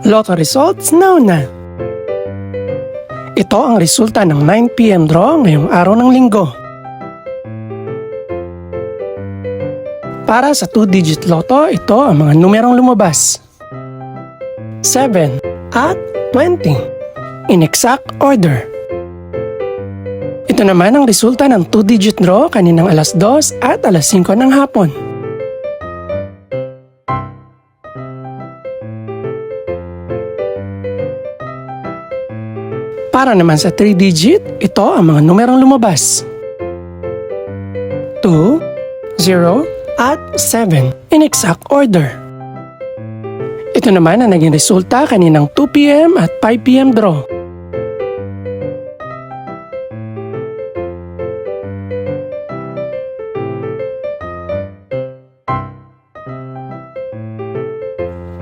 Lotto results now na. Ito ang resulta ng 9 PM draw ngayong araw ng linggo. Para sa 2-digit lotto, ito ang mga numerong lumabas. 7 at 20 in exact order. Ito naman ang resulta ng 2-digit draw kaninang alas 2 at alas 5 ng hapon. Para naman sa 3-digit, ito ang mga numerong lumabas. 2, 0, at 7 in exact order. Ito naman ang naging resulta kaninang 2 PM at 5 PM draw.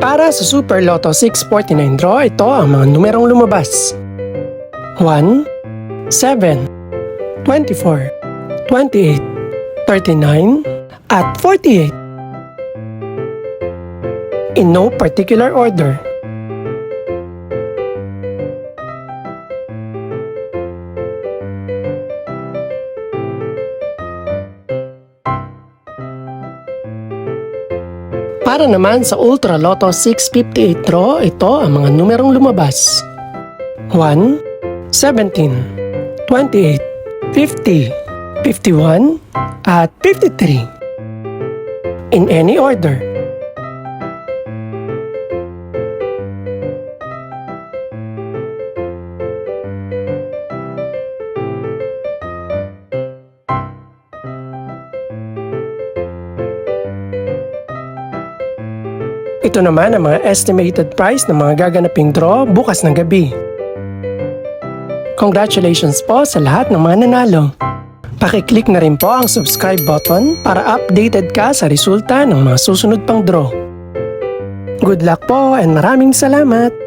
Para sa Super Lotto 649 draw, ito ang mga numerong lumabas. 1, 7, 24, 28, 39, at 48. In no particular order. Para naman sa Ultra Lotto 658 draw, ito ang mga numerong lumabas. 1, 17, 28, 50, 51, at 53. In any order. Ito naman ang mga estimated price ng mga gaganaping draw bukas ng gabi. Congratulations po sa lahat ng mga nanalo. Pakiclick na rin po ang subscribe button para updated ka sa resulta ng mga susunod pang draw. Good luck po and maraming salamat!